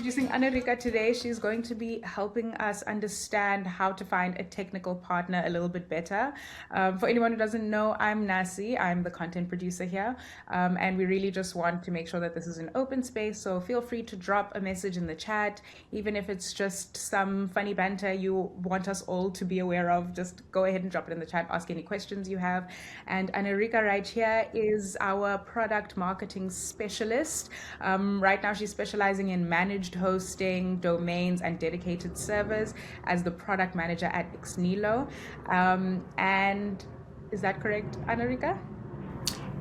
introducing Anne-Rika today. She's going to be helping us understand how to find a technical partner a little bit better. For anyone who doesn't know, I'm Nasi. I'm the content producer here. And we really just want to make sure that this is an open space. So feel free to drop a message in the chat, even if it's just some funny banter you want us all to be aware of. Just go ahead and drop it in the chat, ask any questions you have. And Anne-Rika right here is our product marketing specialist. Right now, she's specializing in managed hosting, domains, and dedicated servers as the product manager at xneelo. And is that correct, Anne-Rika?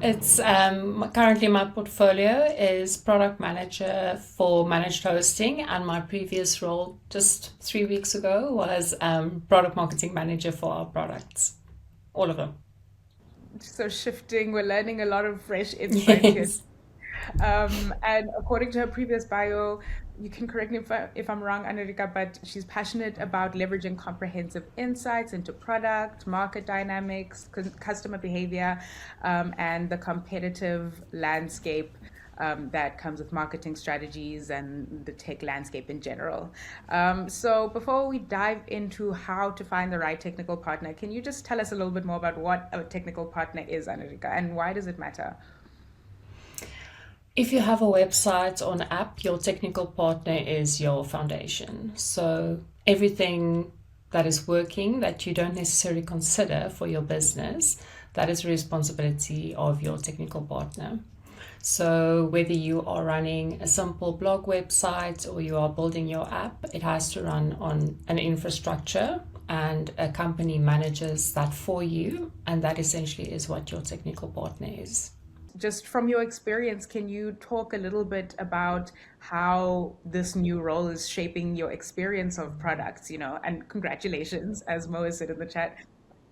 It's currently my portfolio is product manager for managed hosting, and my previous role just 3 weeks ago was product marketing manager for our products, all of them. So shifting, we're learning a lot of fresh insight here. Yes. And according to her previous bio, you can correct me if I'm wrong, Anurika, but she's passionate about leveraging comprehensive insights into product, market dynamics, customer behavior, and the competitive landscape that comes with marketing strategies and the tech landscape in general. So before we dive into how to find the right technical partner, can you just tell us a little bit more about what a technical partner is, Anurika, and why does it matter? If you have a website or an app, your technical partner is your foundation. So everything that is working that you don't necessarily consider for your business, that is the responsibility of your technical partner. So whether you are running a simple blog website or you are building your app, it has to run on an infrastructure, and a company manages that for you, and that essentially is what your technical partner is. Just from your experience, can you talk a little bit about how this new role is shaping your experience of products, and congratulations, as Mo has said in the chat.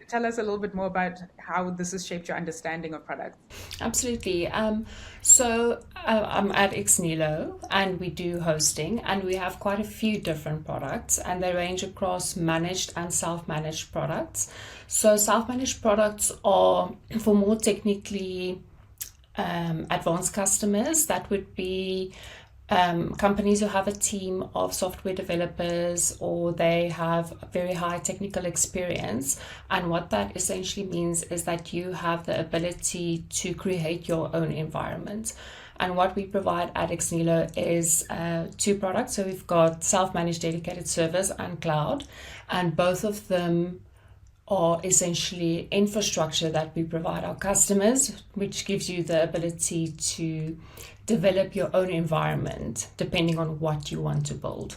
Tell us a little bit more about how this has shaped your understanding of products. Absolutely. I'm at xneelo, and we do hosting, and we have quite a few different products, and they range across managed and self-managed products. So self-managed products are for more technically advanced customers. That would be companies who have a team of software developers, or they have very high technical experience. And what that essentially means is that you have the ability to create your own environment. And what we provide at xneelo is two products. So we've got self-managed dedicated servers and cloud, and both of them are essentially infrastructure that we provide our customers, which gives you the ability to develop your own environment depending on what you want to build.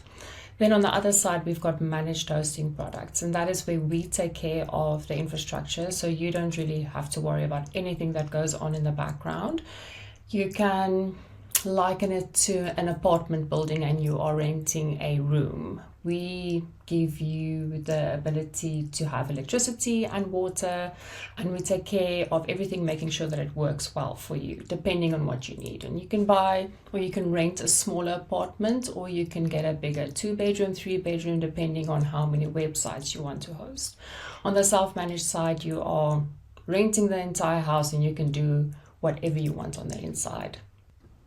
Then on the other side, we've got managed hosting products, and that is where we take care of the infrastructure. So you don't really have to worry about anything that goes on in the background. You can liken it to an apartment building and you are renting a room. We give you the ability to have electricity and water, and we take care of everything, making sure that it works well for you, depending on what you need. And you can buy or you can rent a smaller apartment, or you can get a bigger 2-bedroom, 3-bedroom, depending on how many websites you want to host. On the self-managed side, you are renting the entire house and you can do whatever you want on the inside.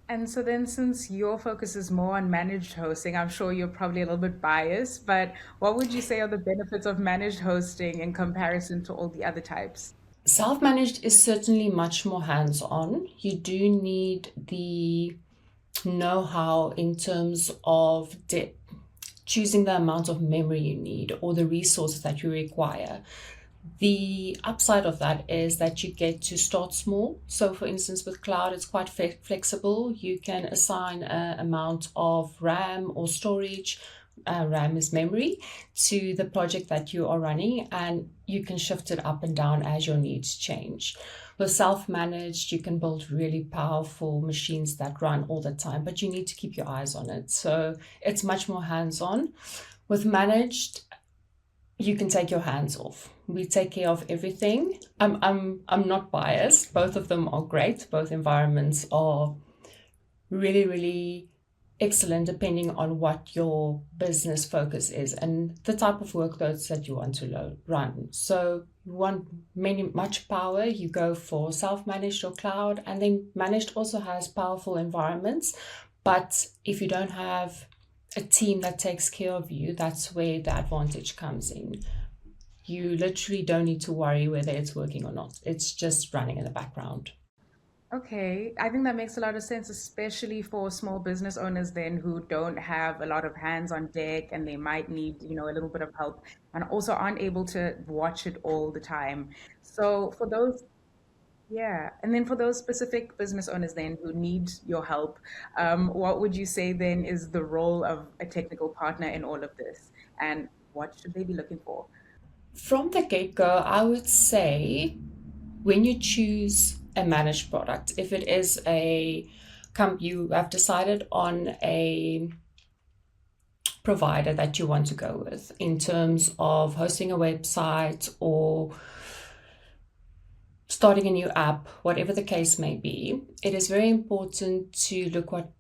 And so then, since your focus is more on managed hosting, I'm sure you're probably a little bit biased, but what would you say are the benefits of managed hosting in comparison to all the other types? Self-managed is certainly much more hands-on. You do need the know-how in terms of choosing the amount of memory you need or the resources that you require. The upside of that is that you get to start small. So for instance, with cloud, it's quite flexible. You can assign an amount of RAM or storage, RAM is memory, to the project that you are running, and you can shift it up and down as your needs change. With self-managed, you can build really powerful machines that run all the time, but you need to keep your eyes on it. So it's much more hands-on. With managed, you can take your hands off. We take care of everything. I'm not biased. Both of them are great. Both environments are really, really excellent depending on what your business focus is and the type of workloads that you want to run. So you want much power, you go for self-managed or cloud, and then managed also has powerful environments. But if you don't have a team that takes care of you, that's where the advantage comes in. You literally don't need to worry whether it's working or not. It's just running in the background. Okay, I think that makes a lot of sense, especially for small business owners then who don't have a lot of hands on deck and they might need, a little bit of help and also aren't able to watch it all the time. So for those, yeah, and then for those specific business owners then who need your help, what would you say then is the role of a technical partner in all of this? And what should they be looking for? From the get go, I would say when you choose a managed product, if it is you have decided on a provider that you want to go with in terms of hosting a website or starting a new app, whatever the case may be, it is very important to look what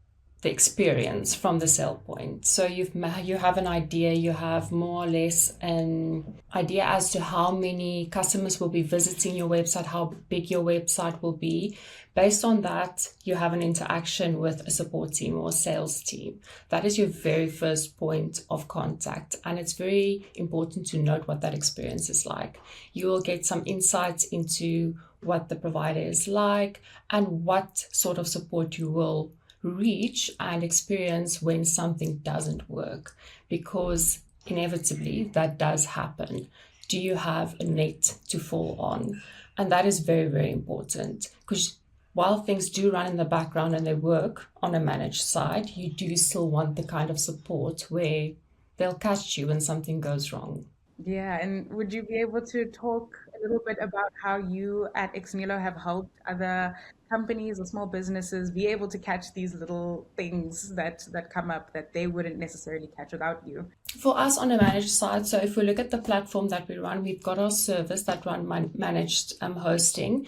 the experience from the sale point. So you have an idea, you have more or less an idea as to how many customers will be visiting your website, how big your website will be. Based on that, you have an interaction with a support team or a sales team. That is your very first point of contact. And it's very important to note what that experience is like. You will get some insights into what the provider is like and what sort of support you will reach and experience when something doesn't work, because inevitably that does happen. Do you have a net to fall on? And that is very, very important, because while things do run in the background and they work on a managed side, you do still want the kind of support where they'll catch you when something goes wrong. Yeah, and would you be able to talk a little bit about how you at xneelo have helped other companies or small businesses be able to catch these little things that come up that they wouldn't necessarily catch without you? For us on a managed side, so if we look at the platform that we run, we've got our service that run managed hosting.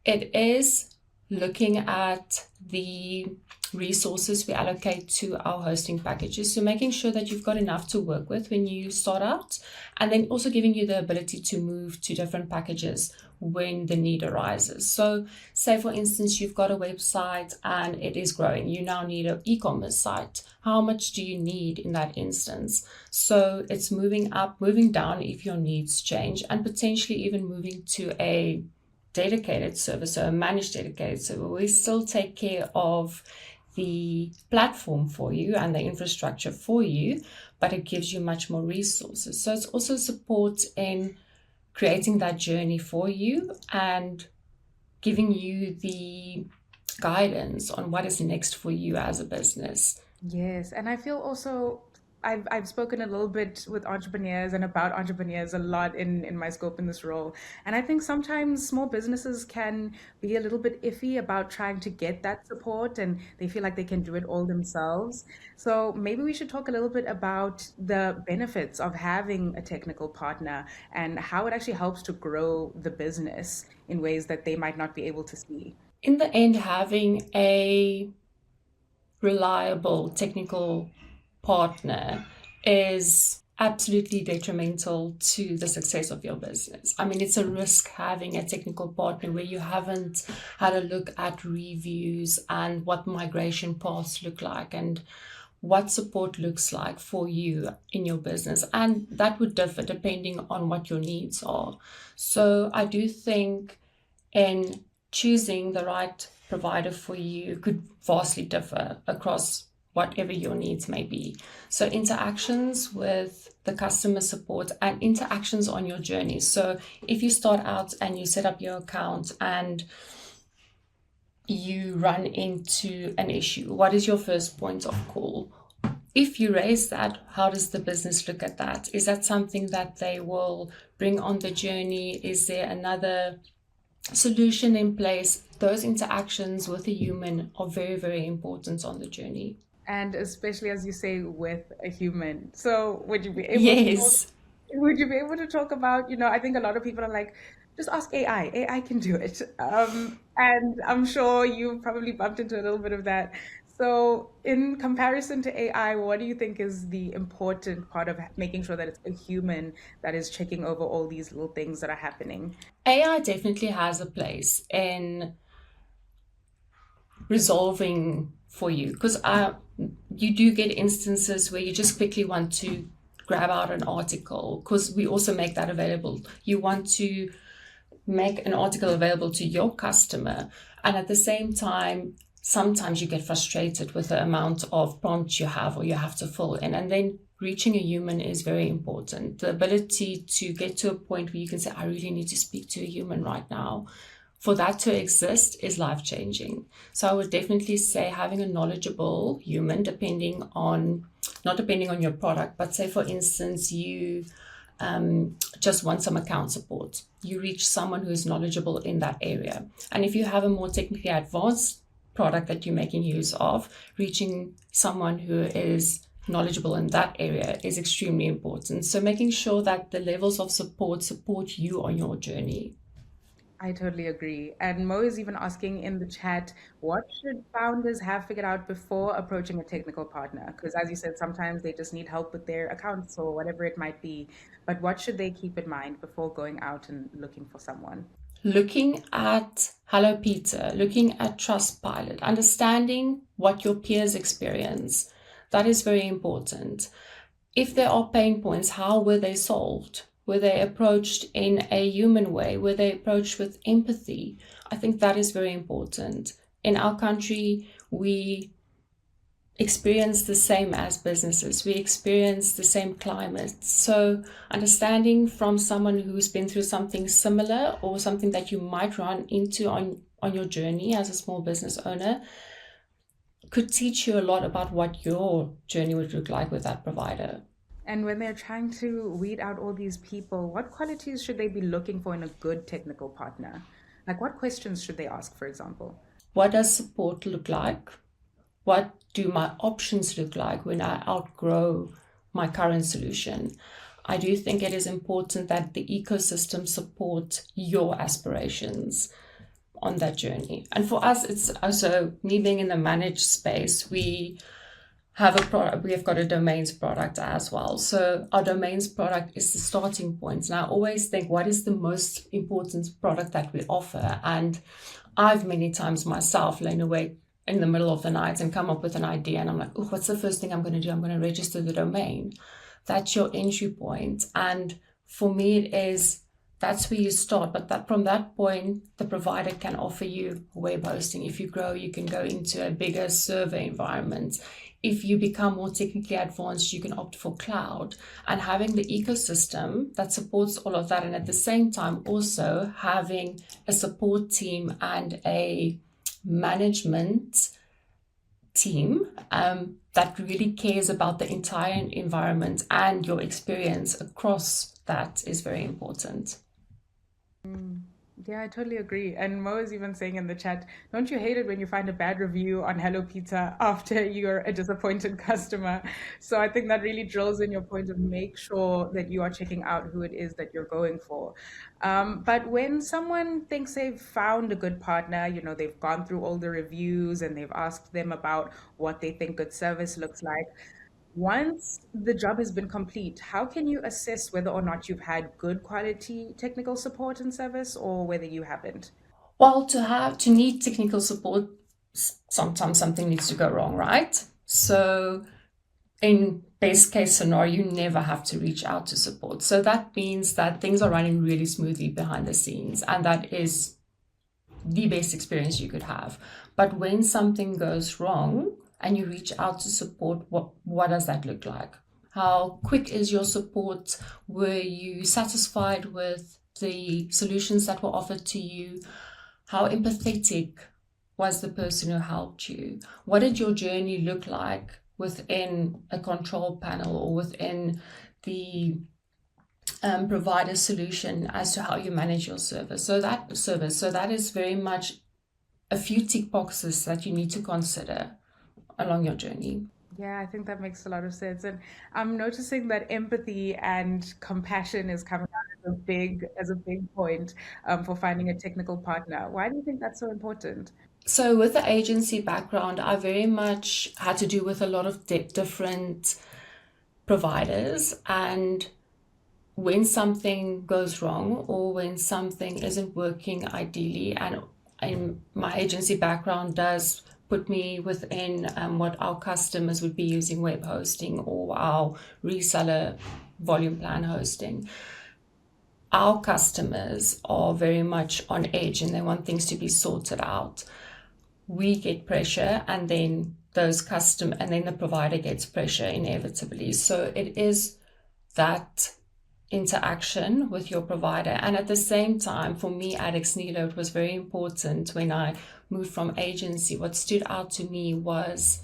It is looking at the resources we allocate to our hosting packages. So making sure that you've got enough to work with when you start out, and then also giving you the ability to move to different packages when the need arises. So say for instance, you've got a website and it is growing. You now need an e-commerce site. How much do you need in that instance? So it's moving up, moving down if your needs change, and potentially even moving to a dedicated server, so a managed dedicated server. We still take care of the platform for you and the infrastructure for you, but it gives you much more resources. So it's also support in creating that journey for you and giving you the guidance on what is next for you as a business. Yes, and I feel also I've spoken a little bit with entrepreneurs and about entrepreneurs a lot in my scope in this role. And I think sometimes small businesses can be a little bit iffy about trying to get that support and they feel like they can do it all themselves. So maybe we should talk a little bit about the benefits of having a technical partner and how it actually helps to grow the business in ways that they might not be able to see. In the end, having a reliable technical partner is absolutely detrimental to the success of your business. I mean, it's a risk having a technical partner where you haven't had a look at reviews and what migration paths look like and what support looks like for you in your business. And that would differ depending on what your needs are. So I do think in choosing the right provider for you could vastly differ across whatever your needs may be. So interactions with the customer support and interactions on your journey. So if you start out and you set up your account and you run into an issue, what is your first point of call? If you raise that, how does the business look at that? Is that something that they will bring on the journey? Is there another solution in place? Those interactions with a human are very, very important on the journey. And especially as you say with a human. So Yes. would you be able to talk about, I think a lot of people are like, just ask AI. AI can do it. And I'm sure you've probably bumped into a little bit of that. So in comparison to AI, what do you think is the important part of making sure that it's a human that is checking over all these little things that are happening? AI definitely has a place in resolving for you, because you do get instances where you just quickly want to grab out an article, because we also make that available. You want to make an article available to your customer, and at the same time, sometimes you get frustrated with the amount of prompts you have or you have to fill in, and then reaching a human is very important. The ability to get to a point where you can say, I really need to speak to a human right now, for that to exist is life-changing. So I would definitely say having a knowledgeable human, not depending on your product, but say for instance, you just want some account support. You reach someone who is knowledgeable in that area. And if you have a more technically advanced product that you're making use of, reaching someone who is knowledgeable in that area is extremely important. So making sure that the levels of support you on your journey. I totally agree. And Mo is even asking in the chat, what should founders have figured out before approaching a technical partner? Because as you said, sometimes they just need help with their accounts or whatever it might be. But what should they keep in mind before going out and looking for someone? Looking at Hello Peter, looking at Trustpilot, understanding what your peers experience. That is very important. If there are pain points, how were they solved? Were they approached in a human way? Were they approached with empathy? I think that is very important. In our country, we experience the same as businesses. We experience the same climate. So understanding from someone who's been through something similar or something that you might run into on your journey as a small business owner could teach you a lot about what your journey would look like with that provider. And when they're trying to weed out all these people, what qualities should they be looking for in a good technical partner? Like, what questions should they ask, for example? What does support look like? What do my options look like when I outgrow my current solution? I do think it is important that the ecosystem support your aspirations on that journey. And for us, it's also me being in the managed space, we have a product, we have got a domains product as well. So our domains product is the starting point. And I always think, what is the most important product that we offer? And I've many times myself lain awake in the middle of the night and come up with an idea. And I'm like, oh, what's the first thing I'm going to do? I'm going to register the domain. That's your entry point. And for me, it is, that's where you start. But that from that point, the provider can offer you web hosting. If you grow, you can go into a bigger server environment. If you become more technically advanced, you can opt for cloud. And having the ecosystem that supports all of that, and at the same time also having a support team and a management team that really cares about the entire environment and your experience across that is very important. Yeah, I totally agree. And Mo is even saying in the chat, don't you hate it when you find a bad review on Hello Pizza after you're a disappointed customer? So I think that really drills in your point of make sure that you are checking out who it is that you're going for. But when someone thinks they've found a good partner, they've gone through all the reviews and they've asked them about what they think good service looks like. Once the job has been complete, how can you assess whether or not you've had good quality technical support and service or whether you haven't? Well, to need technical support, sometimes something needs to go wrong, right? So in best case scenario, you never have to reach out to support. So that means that things are running really smoothly behind the scenes, and that is the best experience you could have. But when something goes wrong and you reach out to support, what does that look like? How quick is your support? Were you satisfied with the solutions that were offered to you? How empathetic was the person who helped you? What did your journey look like within a control panel or within the provider solution as to how you manage your service? So that is very much a few tick boxes that you need to consider along your journey. Yeah, I think that makes a lot of sense. And I'm noticing that empathy and compassion is coming out as a big point for finding a technical partner. Why do you think that's so important? So with the agency background, I very much had to do with a lot of different providers, and when something goes wrong or when something isn't working ideally, and in my agency background does put me within what our customers would be using web hosting or our reseller volume plan hosting. Our customers are very much on edge and they want things to be sorted out. We get pressure, and then the provider gets pressure inevitably. So it is that interaction with your provider. And at the same time, for me at xneelo, it was very important when I moved from agency. What stood out to me was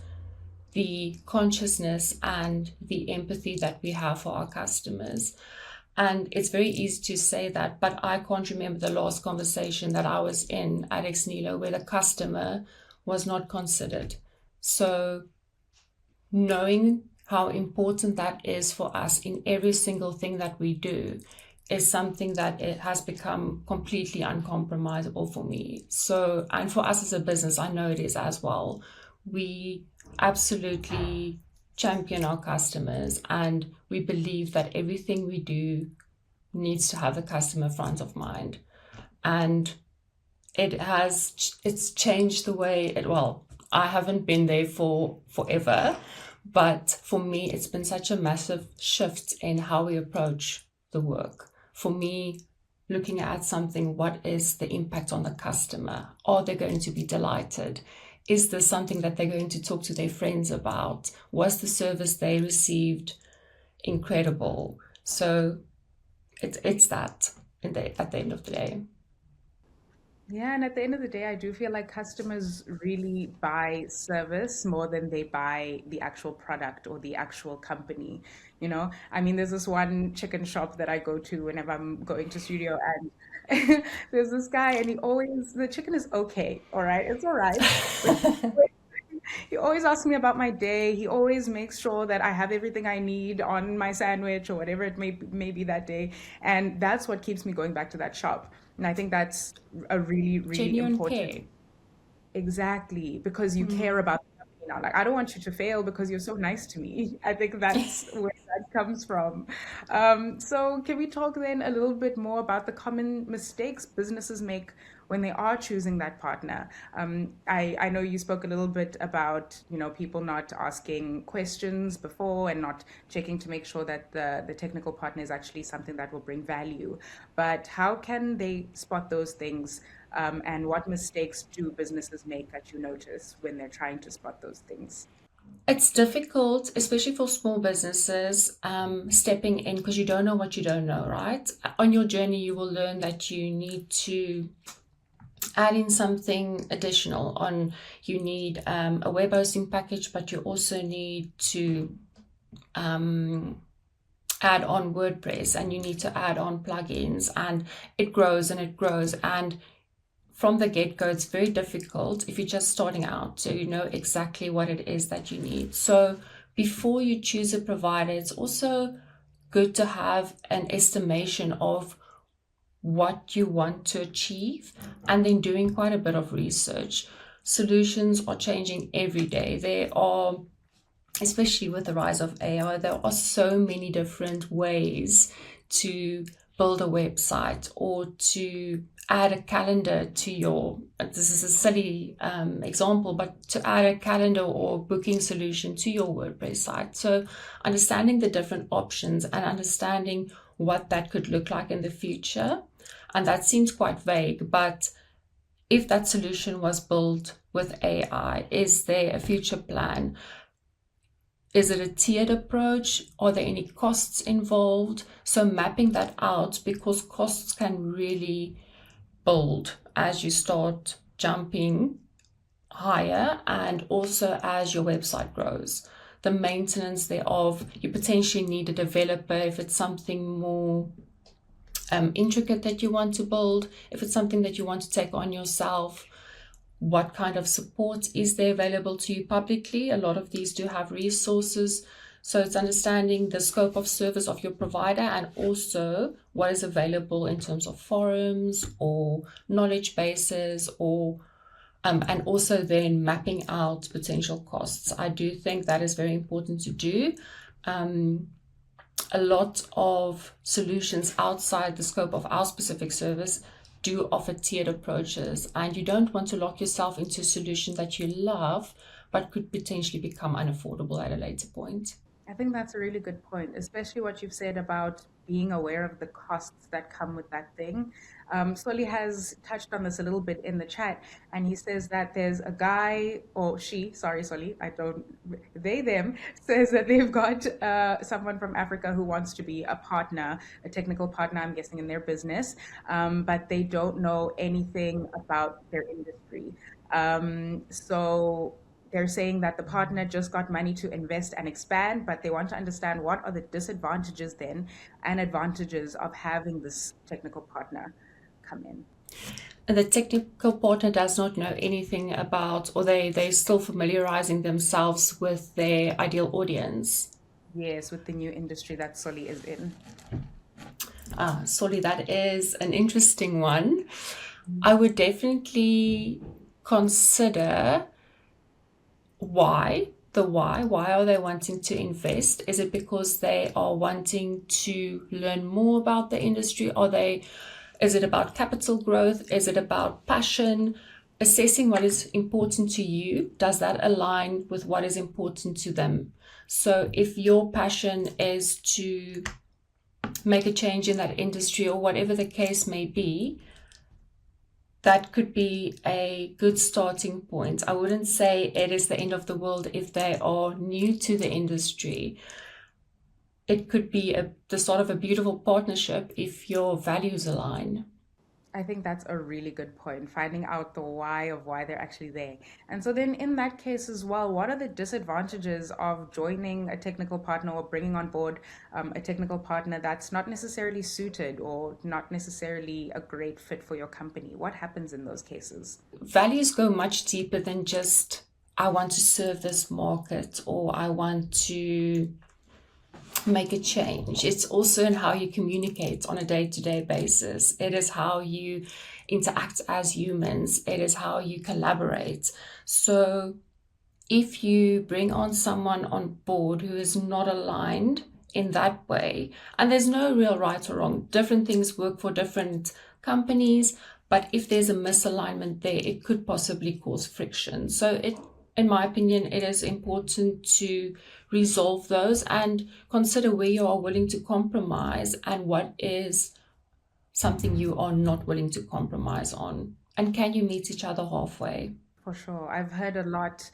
the consciousness and the empathy that we have for our customers. And it's very easy to say that, but I can't remember the last conversation that I was in at xneelo where the customer was not considered. So knowing how important that is for us in every single thing that we do is something that it has become completely uncompromisable for me. So, and for us as a business, I know it is as well. We absolutely champion our customers, and we believe that everything we do needs to have the customer front of mind. And it's changed the way I haven't been there for forever, but for me, it's been such a massive shift in how we approach the work. For me, looking at something, what is the impact on the customer? Are they going to be delighted? Is this something that they're going to talk to their friends about? Was the service they received incredible? So it's that at the end of the day. Yeah, and at the end of the day, I do feel like customers really buy service more than they buy the actual product or the actual company. I mean, there's this one chicken shop that I go to whenever I'm going to studio, and there's this guy, and the chicken is okay, all right, it's all right, but he always asks me about my day. He always makes sure that I have everything I need on my sandwich or whatever it may be that day. And that's what keeps me going back to that shop. And I think that's a really, really Genuine important. care. Exactly, because you care about the company now. Like, I don't want you to fail because you're so nice to me. I think that's where that comes from. So, can we talk then a little bit more about the common mistakes businesses make when they are choosing that partner? I know you spoke a little bit about, people not asking questions before and not checking to make sure that the technical partner is actually something that will bring value. But how can they spot those things? And what mistakes do businesses make that you notice when they're trying to spot those things? It's difficult, especially for small businesses, stepping in because you don't know what you don't know, right? On your journey, you will learn that you need to add in something additional. You need a web hosting package, but you also need to add on WordPress, and you need to add on plugins, and it grows and it grows. And from the get-go, it's very difficult if you're just starting out to know exactly what it is that you need. So before you choose a provider, it's also good to have an estimation of what you want to achieve, and then doing quite a bit of research. Solutions are changing every day. There are, especially with the rise of AI, there are so many different ways to build a website or to add a calendar to this is a silly example, but to add a calendar or booking solution to your WordPress site. So understanding the different options and understanding what that could look like in the future. And that seems quite vague, but if that solution was built with AI, is there a future plan? Is it a tiered approach? Are there any costs involved? So mapping that out, because costs can really build as you start jumping higher, and also as your website grows. The maintenance thereof, you potentially need a developer if it's something more intricate that you want to build. If it's something that you want to take on yourself, what kind of support is there available to you publicly? A lot of these do have resources. So it's understanding the scope of service of your provider, and also what is available in terms of forums or knowledge bases, or and also then mapping out potential costs. I do think that is very important to do. A lot of solutions outside the scope of our specific service do offer tiered approaches, and you don't want to lock yourself into a solution that you love but could potentially become unaffordable at a later point. I think that's a really good point, especially what you've said about being aware of the costs that come with that thing. Soli has touched on this a little bit in the chat, and he says that there's a guy, or she, sorry, Soli, I don't, they, them, says that they've got someone from Africa who wants to be a partner, a technical partner, I'm guessing, in their business, but they don't know anything about their industry. So they're saying that the partner just got money to invest and expand, but they want to understand what are the disadvantages then and advantages of having this technical partner come in. And the technical partner does not know anything about, or they're still familiarizing themselves with their ideal audience. Yes, with the new industry that Soli is in. Sorry, that is an interesting one. I would definitely consider why. Why are they wanting to invest? Is it because they are wanting to learn more about the industry? Is it about capital growth? Is it about passion? Assessing what is important to you, does that align with what is important to them? So if your passion is to make a change in that industry, or whatever the case may be, that could be a good starting point. I wouldn't say it is the end of the world if they are new to the industry. It could be the start of a beautiful partnership if your values align. I think that's a really good point, finding out the why of why they're actually there. And so then in that case as well, what are the disadvantages of joining a technical partner or bringing on board a technical partner that's not necessarily suited or not necessarily a great fit for your company? What happens in those cases? Values go much deeper than just, I want to serve this market or I want to make a change. It's also in how you communicate on a day-to-day basis. It is how you interact as humans. It is how you collaborate. So if you bring on someone on board who is not aligned in that way, and there's no real right or wrong, different things work for different companies, but if there's a misalignment there, it could possibly cause friction. So in my opinion, it is important to resolve those and consider where you are willing to compromise and what is something you are not willing to compromise on. And can you meet each other halfway? For sure. I've heard a lot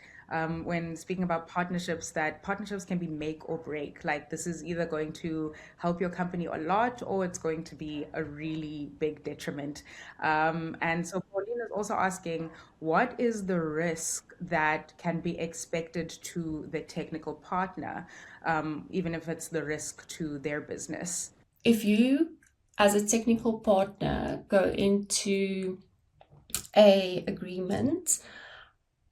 when speaking about partnerships that partnerships can be make or break. Like this is either going to help your company a lot or it's going to be a really big detriment. And so Pauline is also asking, what is the risk that can be expected to the technical partner, even if it's the risk to their business? If you, as a technical partner, go into a agreement,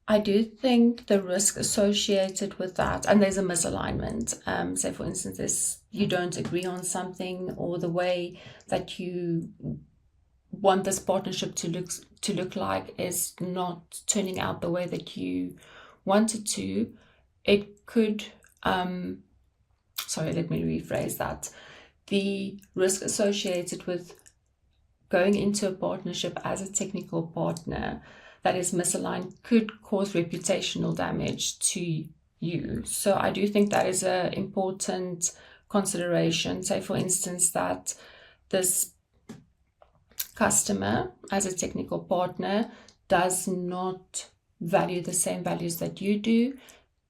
I do think the risk associated with that, and there's a misalignment. Say, for instance, you don't agree on something, or the way that you want this partnership to look like is not turning out the way that you want it to. It could. Sorry, let me rephrase that. The risk associated with going into a partnership as a technical partner that is misaligned could cause reputational damage to you. So I do think that is an important consideration. Say, for instance, that this customer as a technical partner does not value the same values that you do.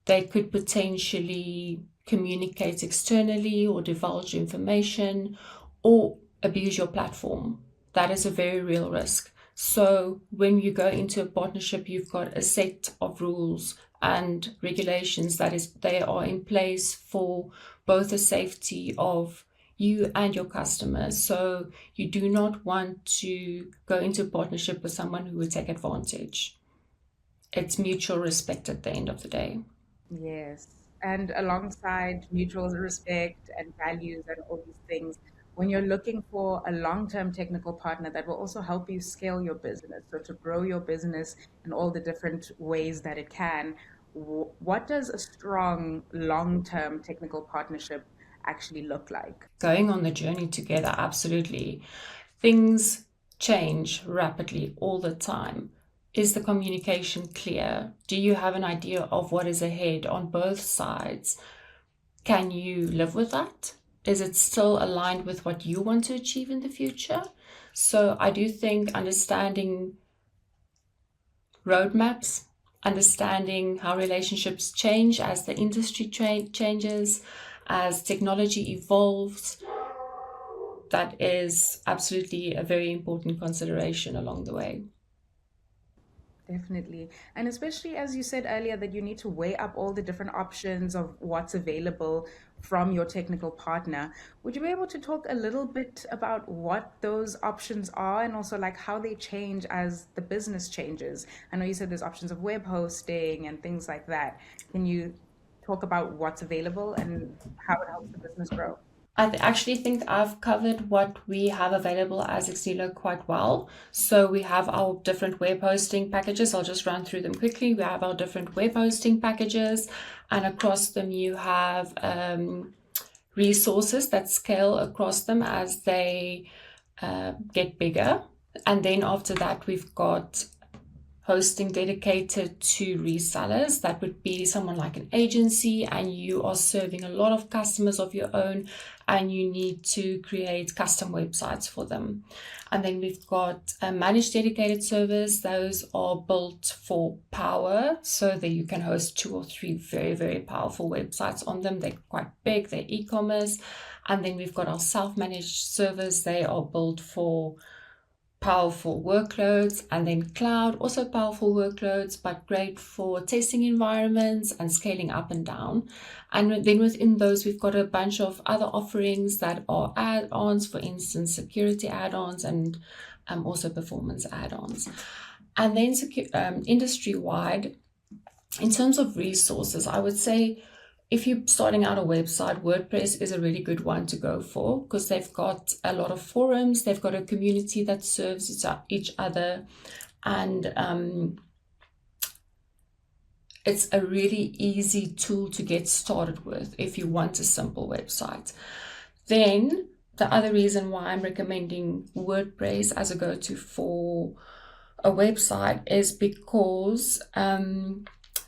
They could potentially communicate externally or divulge information or abuse your platform. That is a very real risk. So when you go into a partnership, you've got a set of rules and regulations they are in place for both the safety of you and your customers. So you do not want to go into a partnership with someone who would take advantage. It's mutual respect at the end of the day. Yes. And alongside mutual respect and values and all these things, when you're looking for a long-term technical partner that will also help you scale your business, so to grow your business in all the different ways that it can, what does a strong long-term technical partnership actually look like? Going on the journey together, absolutely. Things change rapidly all the time. Is the communication clear? Do you have an idea of what is ahead on both sides? Can you live with that? Is it still aligned with what you want to achieve in the future? So I do think understanding roadmaps, understanding how relationships change as the industry changes, as technology evolves, that is absolutely a very important consideration along the way. Definitely. And especially as you said earlier, that you need to weigh up all the different options of what's available from your technical partner. Would you be able to talk a little bit about what those options are and also like how they change as the business changes? I know you said there's options of web hosting and things like that. Can you talk about what's available and how it helps the business grow? Actually think I've covered what we have available as xneelo quite well. So we have our different web hosting packages. I'll just run through them quickly. We have our different web hosting packages, and across them you have resources that scale across them as they get bigger. And then after that, we've got hosting dedicated to resellers. That would be someone like an agency, and you are serving a lot of customers of your own, and you need to create custom websites for them. And then we've got a managed dedicated servers. Those are built for power, so that you can host 2 or 3 very, very powerful websites on them. They're quite big, they're e-commerce. And then we've got our self-managed servers. They are built for powerful workloads, and then cloud, also powerful workloads, but great for testing environments and scaling up and down. And then within those, we've got a bunch of other offerings that are add-ons, for instance, security add-ons and also performance add-ons. And then industry-wide, in terms of resources, I would say if you're starting out a website, WordPress is a really good one to go for because they've got a lot of forums, they've got a community that serves each other, and it's a really easy tool to get started with if you want a simple website. Then the other reason why I'm recommending WordPress as a go-to for a website is because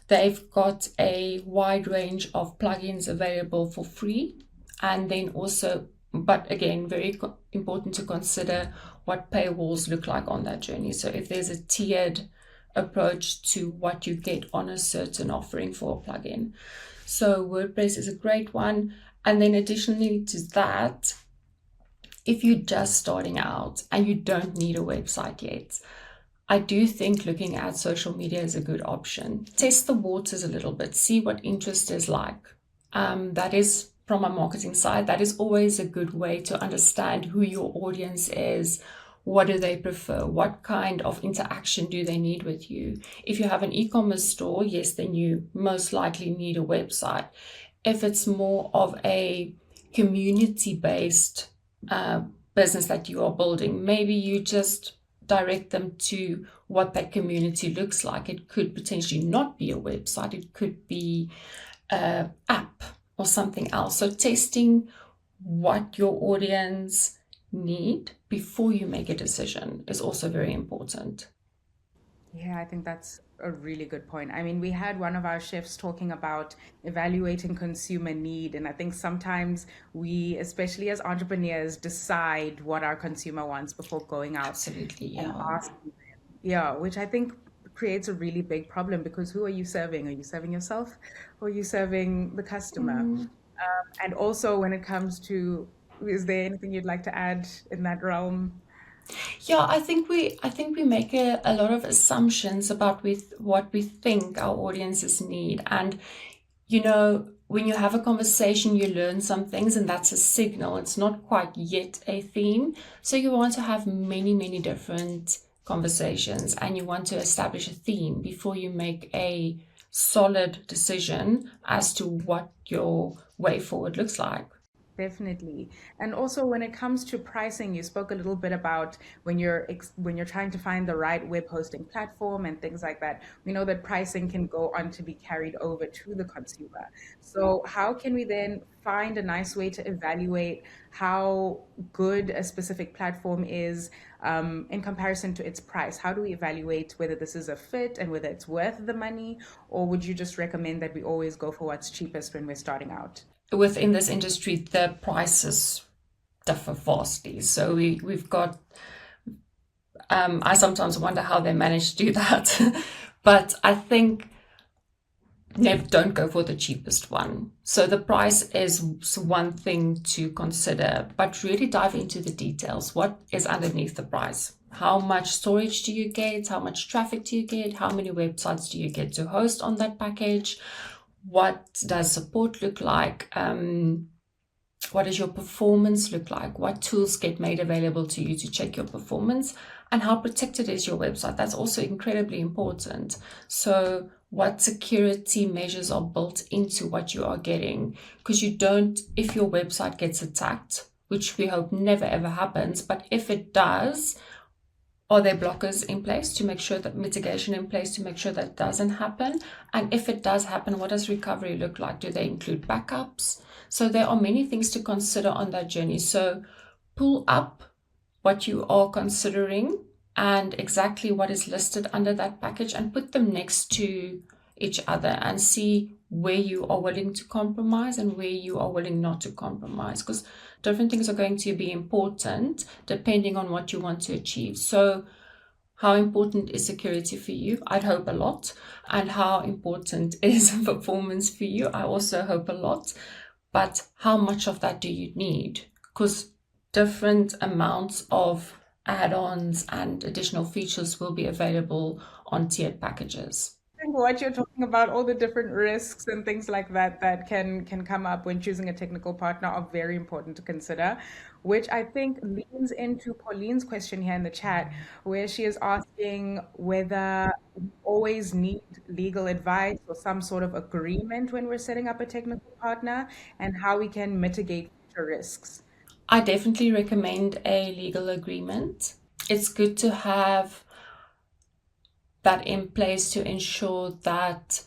they've got a wide range of plugins available for free. And then also, but again, very important to consider what paywalls look like on that journey. So if there's a tiered approach to what you get on a certain offering for a plugin. So WordPress is a great one. And then additionally to that, if you're just starting out and you don't need a website yet, I do think looking at social media is a good option. Test the waters a little bit, see what interest is like. That is, from a marketing side, that is always a good way to understand who your audience is. What do they prefer? What kind of interaction do they need with you? If you have an e-commerce store, yes, then you most likely need a website. If it's more of a community-based business that you are building, maybe you just direct them to what that community looks like. It could potentially not be a website. It could be an app or something else. So testing what your audience need before you make a decision is also very important. Yeah, I think that's a really good point. I mean, we had one of our chefs talking about evaluating consumer need, and I think sometimes we, especially as entrepreneurs, decide what our consumer wants before going out Absolutely, and yeah. asking. Yeah, which I think creates a really big problem because who are you serving? Are you serving yourself or are you serving the customer? And also when it comes to, is there anything you'd like to add in that realm? Yeah, I think we make a lot of assumptions about with what we think our audiences need. And when you have a conversation, you learn some things, and that's a signal. It's not quite yet a theme. So you want to have many, many different conversations, and you want to establish a theme before you make a solid decision as to what your way forward looks like. Definitely. And also when it comes to pricing, you spoke a little bit about when you're trying to find the right web hosting platform and things like that. We know that pricing can go on to be carried over to the consumer. So how can we then find a nice way to evaluate how good a specific platform is in comparison to its price? How do we evaluate whether this is a fit and whether it's worth the money? Or would you just recommend that we always go for what's cheapest when we're starting out? Within this industry, the prices differ vastly. So we've got, I sometimes wonder how they manage to do that. But I think never don't go for the cheapest one. So the price is one thing to consider, but really dive into the details. What is underneath the price? How much storage do you get? How much traffic do you get? How many websites do you get to host on that package? What does support look like? What does your performance look like? What tools get made available to you to check your performance? And how protected is your website? That's also incredibly important. So what security measures are built into what you are getting? Because you don't, if your website gets attacked, which we hope never ever happens, but if it does, are there blockers in place to make sure that mitigation in place to make sure that doesn't happen? And if it does happen, what does recovery look like? Do they include backups? So there are many things to consider on that journey. So pull up what you are considering and exactly what is listed under that package and put them next to each other and see where you are willing to compromise and where you are willing not to compromise, because different things are going to be important depending on what you want to achieve. So how important is security for you? I'd hope a lot. And how important is performance for you? I also hope a lot. But how much of that do you need? Because different amounts of add-ons and additional features will be available on tiered packages. Think what you're talking about, all the different risks and things like that that can come up when choosing a technical partner are very important to consider, which I think leans into Pauline's question here in the chat, where she is asking whether we always need legal advice or some sort of agreement when we're setting up a technical partner and how we can mitigate future risks. I definitely recommend a legal agreement. It's good to have that in place to ensure that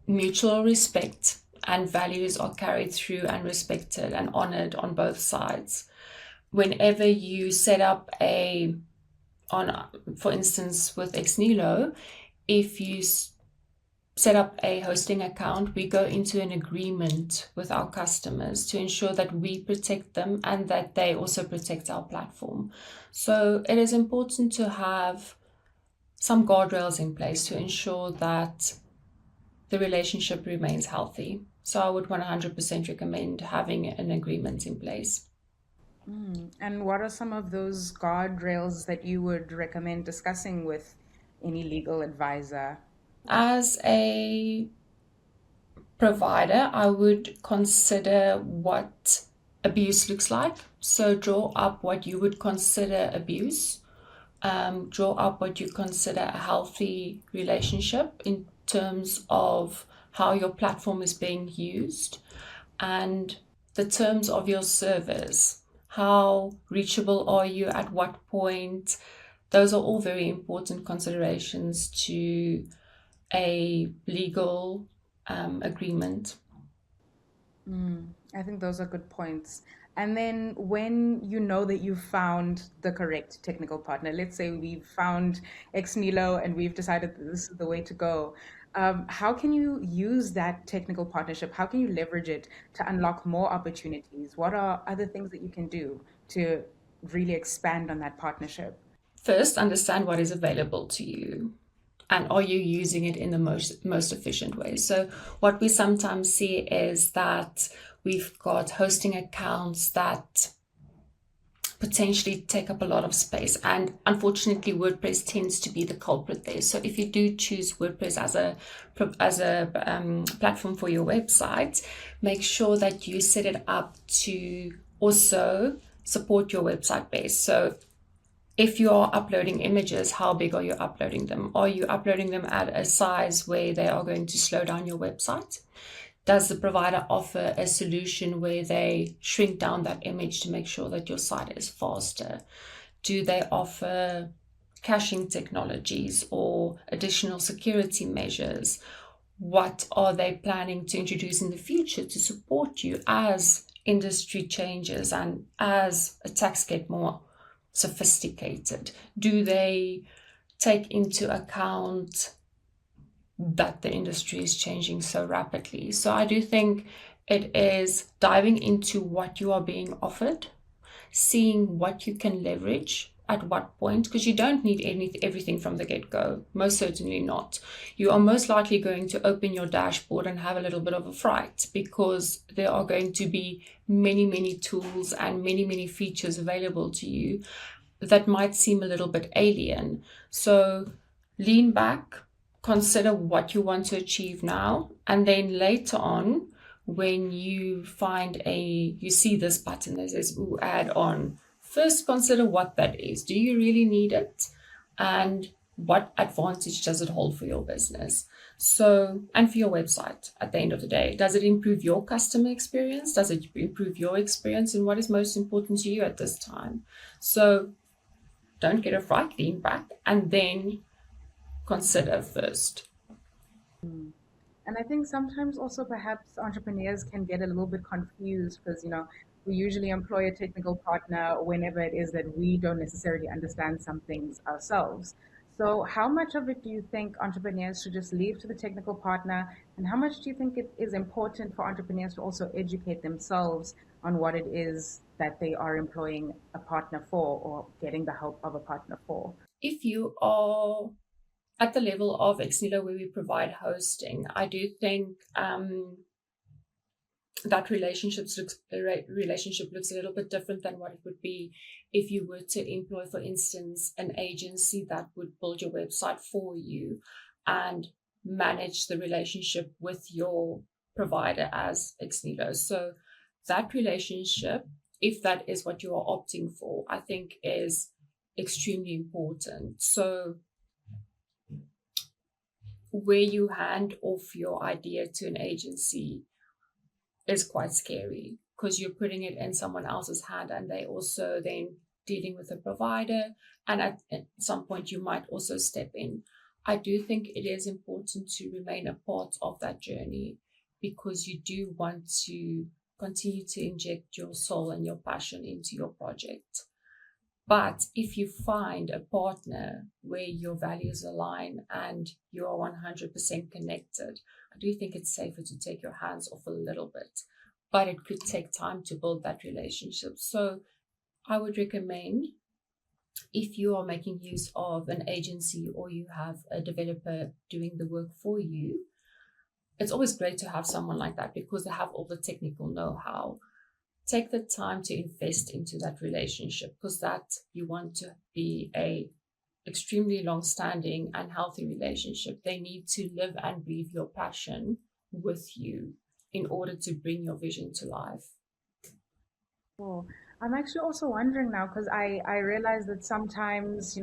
mutual respect and values are carried through and respected and honored on both sides. Whenever you set up for instance, with xneelo, if you set up a hosting account, we go into an agreement with our customers to ensure that we protect them and that they also protect our platform. So it is important to have some guardrails in place to ensure that the relationship remains healthy. So I would 100% recommend having an agreement in place. And what are some of those guardrails that you would recommend discussing with any legal advisor? As a provider, I would consider what abuse looks like. So draw up what you would consider abuse, draw up what you consider a healthy relationship in terms of how your platform is being used and the terms of your service. How reachable are you at what point? Those are all very important considerations to a legal agreement. I think those are good points. And then when you know that you've found the correct technical partner, let's say we've found xneelo and we've decided that this is the way to go, how can you use that technical partnership? How can you leverage it to unlock more opportunities? What are other things that you can do to really expand on that partnership? First, understand what is available to you. And are you using it in the most efficient way? So what we sometimes see is that we've got hosting accounts that potentially take up a lot of space, and unfortunately WordPress tends to be the culprit there. So if you do choose WordPress as a platform for your website, make sure that you set it up to also support your website base. So if you are uploading images, how big are you uploading them? Are you uploading them at a size where they are going to slow down your website? Does the provider offer a solution where they shrink down that image to make sure that your site is faster? Do they offer caching technologies or additional security measures? What are they planning to introduce in the future to support you as industry changes and as attacks get more sophisticated? Do they take into account that the industry is changing so rapidly? So I do think it is diving into what you are being offered, seeing what you can leverage at what point, because you don't need everything from the get-go. Most certainly not. You are most likely going to open your dashboard and have a little bit of a fright, because there are going to be many tools and many features available to you that might seem a little bit alien. So lean back, consider what you want to achieve now, and then later on, when you you see this button that says "Ooh, add on," first consider what that is. Do you really need it? And what advantage does it hold for your business? So, and for your website at the end of the day, does it improve your customer experience? Does it improve your experience? And what is most important to you at this time? So don't get a fright, lean back, and then consider first. And I think sometimes also perhaps entrepreneurs can get a little bit confused because, we usually employ a technical partner whenever it is that we don't necessarily understand some things ourselves. So, how much of it do you think entrepreneurs should just leave to the technical partner? And how much do you think it is important for entrepreneurs to also educate themselves on what it is that they are employing a partner for or getting the help of a partner for? If you are at the level of xneelo where we provide hosting, I do think that relationship looks a little bit different than what it would be if you were to employ, for instance, an agency that would build your website for you and manage the relationship with your provider as xneelo. So that relationship, if that is what you are opting for, I think is extremely important. So where you hand off your idea to an agency is quite scary, because you're putting it in someone else's hand and they also then dealing with a provider, and at some point you might also step in. I do think it is important to remain a part of that journey, because you do want to continue to inject your soul and your passion into your project. But if you find a partner where your values align and you are 100% connected, I do think it's safer to take your hands off a little bit. But it could take time to build that relationship. So I would recommend, if you are making use of an agency or you have a developer doing the work for you, it's always great to have someone like that because they have all the technical know-how. Take the time to invest into that relationship, because that you want to be a extremely long-standing and healthy relationship. They need to live and breathe your passion with you in order to bring your vision to life. Cool. I'm actually also wondering now because I realize that sometimes,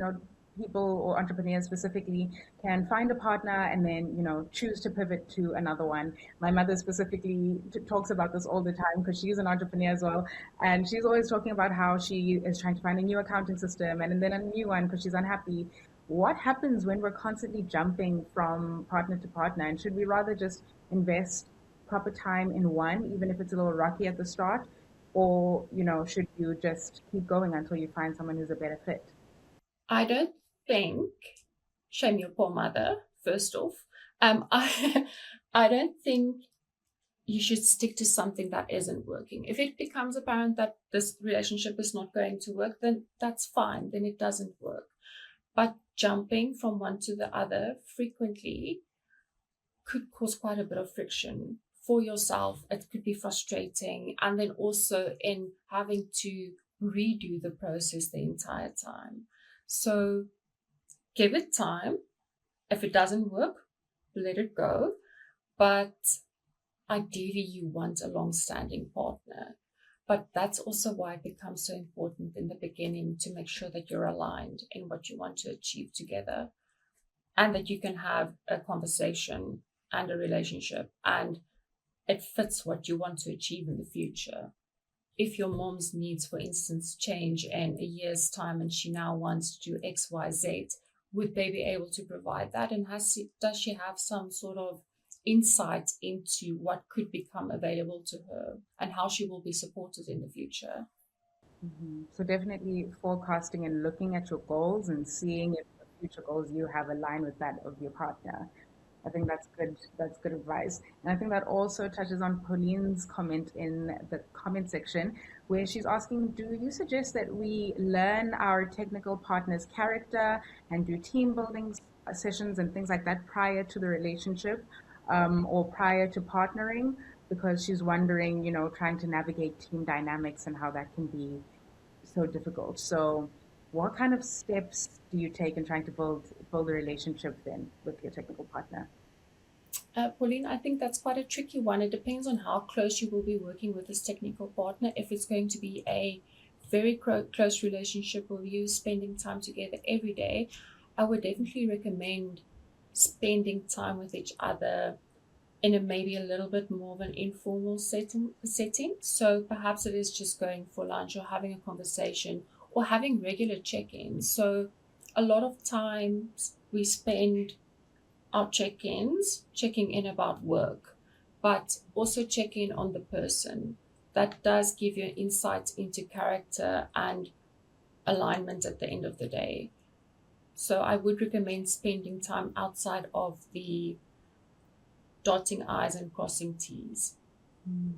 people or entrepreneurs specifically can find a partner and then, choose to pivot to another one. My mother specifically talks about this all the time because she's an entrepreneur as well. And she's always talking about how she is trying to find a new accounting system and then a new one because she's unhappy. What happens when we're constantly jumping from partner to partner? And should we rather just invest proper time in one, even if it's a little rocky at the start? Or, should you just keep going until you find someone who's a better fit? I don't think, shame your poor mother, first off. I don't think you should stick to something that isn't working. If it becomes apparent that this relationship is not going to work, then that's fine, then it doesn't work. But jumping from one to the other frequently could cause quite a bit of friction for yourself. It could be frustrating. And then also in having to redo the process the entire time. So give it time. If it doesn't work, let it go. But ideally, you want a long-standing partner. But that's also why it becomes so important in the beginning to make sure that you're aligned in what you want to achieve together, and that you can have a conversation and a relationship and it fits what you want to achieve in the future. If your mom's needs, for instance, change in a year's time and she now wants to do X, Y, Z, would they be able to provide that? And does she have some sort of insight into what could become available to her and how she will be supported in the future? So definitely forecasting and looking at your goals and seeing if the future goals you have align with that of your partner. I think that's good. That's good advice. And I think that also touches on Pauline's comment in the comment section, where she's asking, do you suggest that we learn our technical partner's character and do team building sessions and things like that prior to the relationship, or prior to partnering? Because she's wondering, trying to navigate team dynamics and how that can be so difficult. So, what kind of steps do you take in trying to build a relationship then with your technical partner? Pauline, I think that's quite a tricky one. It depends on how close you will be working with this technical partner. If it's going to be a very close relationship with you spending time together every day, I would definitely recommend spending time with each other in a maybe a little bit more of an informal setting. So perhaps it is just going for lunch or having a conversation or having regular check-ins. So a lot of times we spend our check-ins checking in about work, but also check in on the person. That does give you insight into character and alignment at the end of the day. So I would recommend spending time outside of the dotting I's and crossing T's. Mm.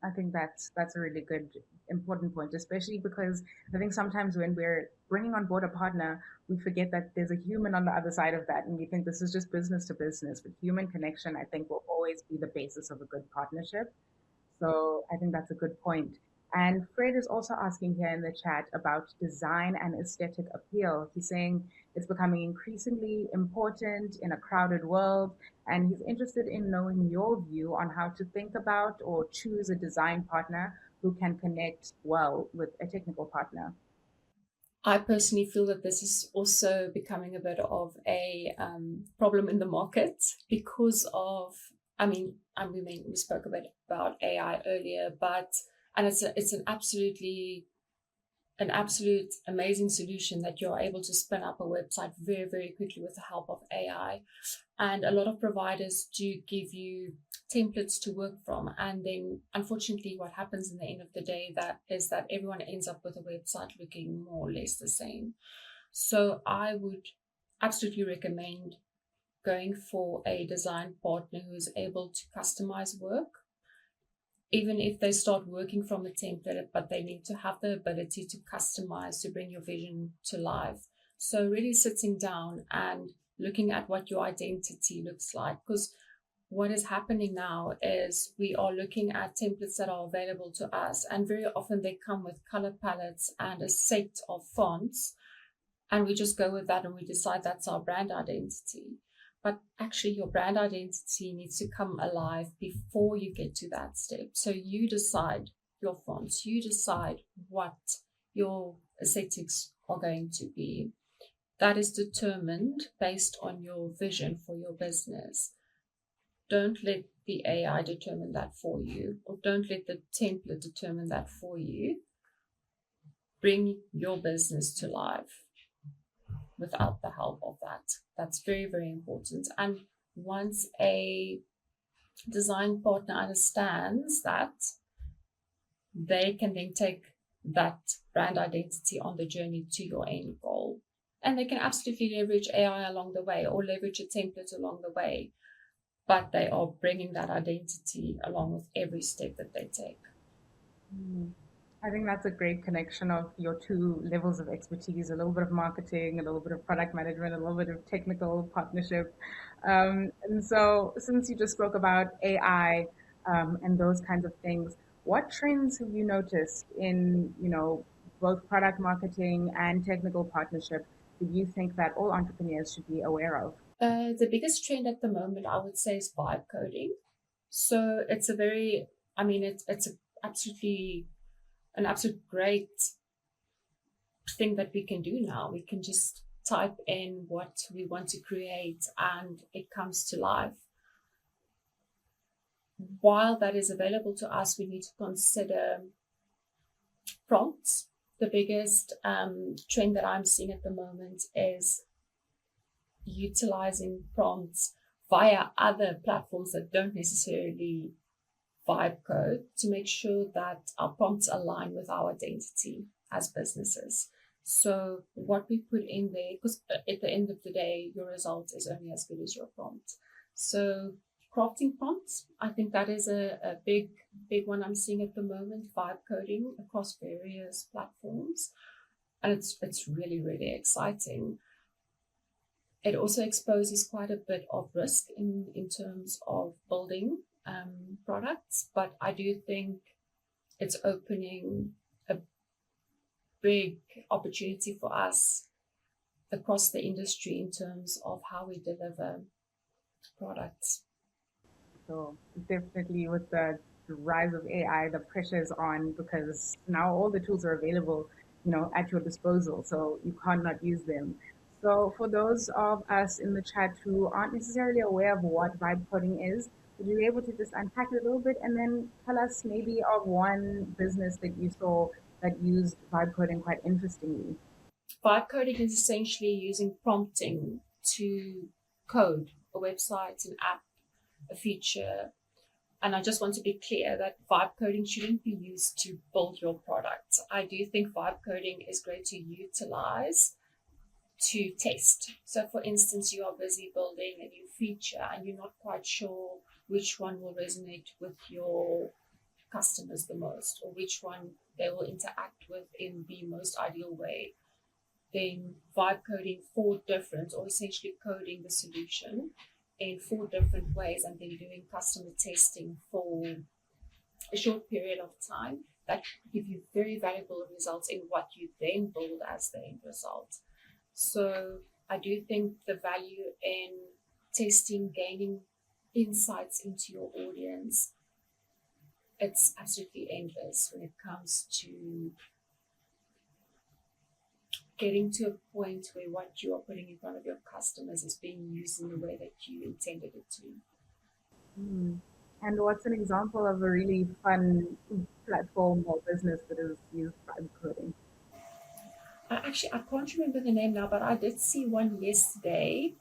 I think that's a really good, important point, especially because I think sometimes when we're bringing on board a partner, we forget that there's a human on the other side of that, and we think this is just business to business. But human connection, I think, will always be the basis of a good partnership. So I think that's a good point. And Fred is also asking here in the chat about design and aesthetic appeal. He's saying it's becoming increasingly important in a crowded world, and he's interested in knowing your view on how to think about or choose a design partner who can connect well with a technical partner. I personally feel that this is also becoming a bit of a problem in the market because of, we spoke a bit about AI earlier, and it's an absolute amazing solution that you're able to spin up a website very, very quickly with the help of AI. And a lot of providers do give you templates to work from. And then unfortunately, what happens in the end of the day that everyone ends up with a website looking more or less the same. So I would absolutely recommend going for a design partner who is able to customize work, even if they start working from a template, but they need to have the ability to customize, to bring your vision to life. So really sitting down and looking at what your identity looks like, because what is happening now is we are looking at templates that are available to us, and very often they come with color palettes and a set of fonts, and we just go with that and we decide that's our brand identity. But actually, your brand identity needs to come alive before you get to that step. So you decide your fonts, you decide what your aesthetics are going to be. That is determined based on your vision for your business. Don't let the AI determine that for you, or don't let the template determine that for you. Bring your business to life without the help of that. That's very, very important. And once a design partner understands that, they can then take that brand identity on the journey to your end goal. And they can absolutely leverage AI along the way or leverage a template along the way, but they are bringing that identity along with every step that they take. Mm. I think that's a great connection of your two levels of expertise, a little bit of marketing, a little bit of product management, a little bit of technical partnership. And so, since you just spoke about AI, and those kinds of things, what trends have you noticed in, both product marketing and technical partnership that you think that all entrepreneurs should be aware of? The biggest trend at the moment, I would say, is vibe coding. So it's a very, it's a absolutely an absolute great thing that we can do now. We can just type in what we want to create and it comes to life. while that is available to us, we need to consider prompts. The biggest trend that I'm seeing at the moment is utilizing prompts via other platforms that don't necessarily vibe code to make sure that our prompts align with our identity as businesses. So what we put in there, because at the end of the day, your result is only as good as your prompt. So crafting prompts, I think that is a big one I'm seeing at the moment, vibe coding across various platforms. And it's really exciting. It also exposes quite a bit of risk in terms of building products, but I do think it's opening a big opportunity for us across the industry in terms of how we deliver products. So definitely with the rise of AI, the pressure is on because now all the tools are available, at your disposal. So you can't not use them. So for those of us in the chat who aren't necessarily aware of what vibe coding is, would you be able to just unpack it a little bit and then tell us maybe of one business that you saw that used vibe coding quite interestingly? Vibe coding is essentially using prompting to code a website, an app, a feature. And I just want to be clear that vibe coding shouldn't be used to build your product. I do think vibe coding is great to utilize to test. So, for instance, you are busy building a new feature and you're not quite sure which one will resonate with your customers the most or which one they will interact with in the most ideal way. Then, vibe coding four different, or essentially coding the solution in four different ways and then doing customer testing for a short period of time that give you very valuable results in what you then build as the end result. So I do think the value in testing, gaining insights into your audience, it's absolutely endless when it comes to getting to a point where what you are putting in front of your customers is being used in the way that you intended it to. Hmm. And what's an example of a really fun platform or business that is used vibe coding? I can't remember the name now, but I did see one yesterday.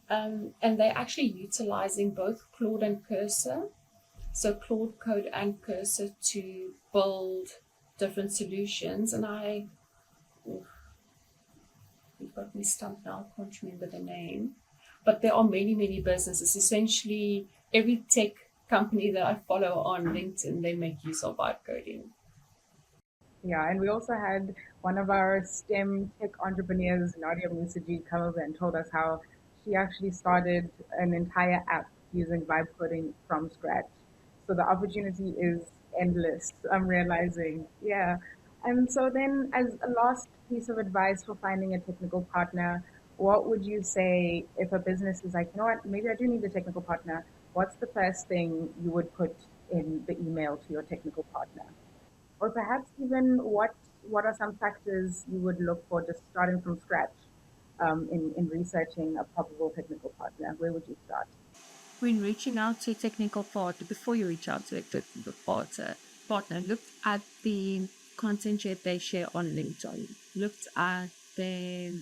And they're actually utilizing both Claude and Cursor, so Claude Code and Cursor to build different solutions. And you've got me stumped now, I can't remember the name. But there are many businesses. Essentially, every tech company that I follow on LinkedIn, they make use of vibe coding. Yeah, and we also had one of our STEM tech entrepreneurs, Nadia Musaji, come over and told us how she actually started an entire app using vibe coding from scratch. So the opportunity is endless, I'm realizing. Yeah. And so then, as a last piece of advice for finding a technical partner, what would you say if a business is like, you know what, maybe I do need a technical partner? What's the first thing you would put in the email to your technical partner? Or perhaps even what are some factors you would look for just starting from scratch in researching a probable technical partner? Where would you start? When reaching out to a technical partner, before you reach out to a technical partner, look at the content that they share on LinkedIn, look at their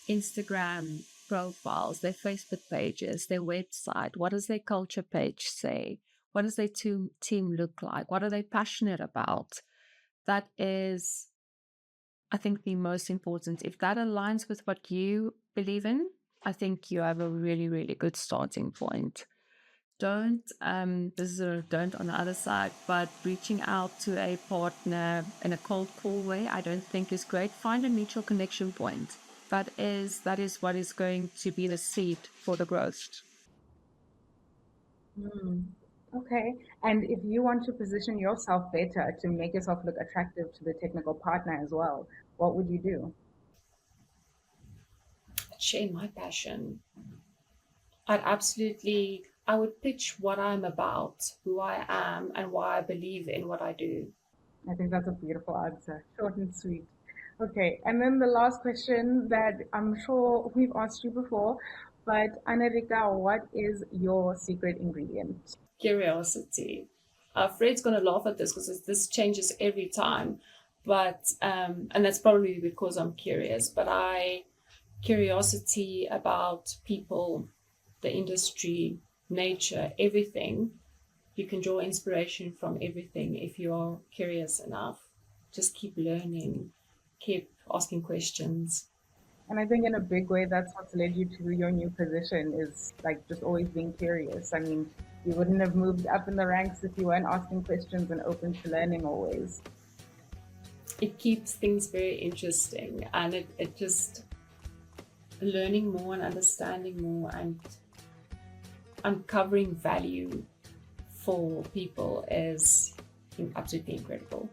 Instagram profiles, their Facebook pages, their website. What does their culture page say? What does their team look like? What are they passionate about? That is, I think, the most important. If that aligns with what you believe in, I think you have a really good starting point. Don't this is a don't on the other side, but reaching out to a partner in a cold call way, I don't think is great. Find a mutual connection point. That is what is going to be the seed for the growth. Hmm. Okay. And if you want to position yourself better to make yourself look attractive to the technical partner as well, what would you do? Share my passion. I would pitch what I'm about, who I am, and why I believe in what I do. I think that's a beautiful answer. Short and sweet. Okay. And then the last question that I'm sure we've asked you before, but Anne-Rika, what is your secret ingredient? Curiosity. Fred's going to laugh at this because this changes every time, but and that's probably because I'm curious. But curiosity about people, the industry, nature, everything. You can draw inspiration from everything if you are curious enough. Just keep learning, keep asking questions. And I think in a big way, that's what's led you to your new position is like just always being curious. I mean, you wouldn't have moved up in the ranks if you weren't asking questions and open to learning always. It keeps things very interesting, and it just learning more and understanding more and uncovering value for people is absolutely incredible.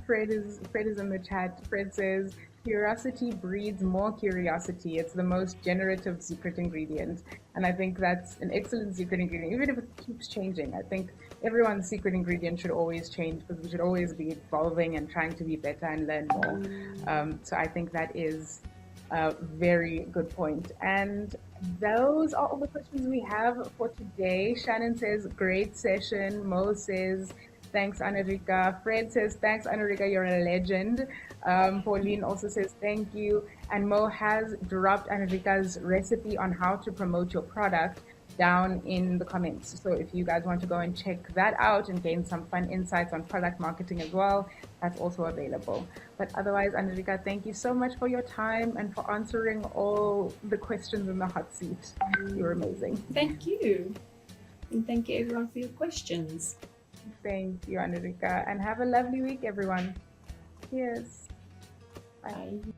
Fred is in the chat. Fred says, curiosity breeds more curiosity. It's the most generative secret ingredient. And I think that's an excellent secret ingredient, even if it keeps changing. I think everyone's secret ingredient should always change because we should always be evolving and trying to be better and learn more. So I think that is a very good point. And those are all the questions we have for today. Shannon says, great session. Mo says, thanks, Anne-Rika. Fred says, thanks, Anne-Rika, you're a legend. Pauline also says, thank you. And Mo has dropped Anne-Rika's recipe on how to promote your product down in the comments. So if you guys want to go and check that out and gain some fun insights on product marketing as well, that's also available. But otherwise, Anne-Rika, thank you so much for your time and for answering all the questions in the hot seat. You're amazing. Thank you. And thank you everyone for your questions. Thank you, Anne-Rika. And have a lovely week, everyone. Cheers. Bye. Bye.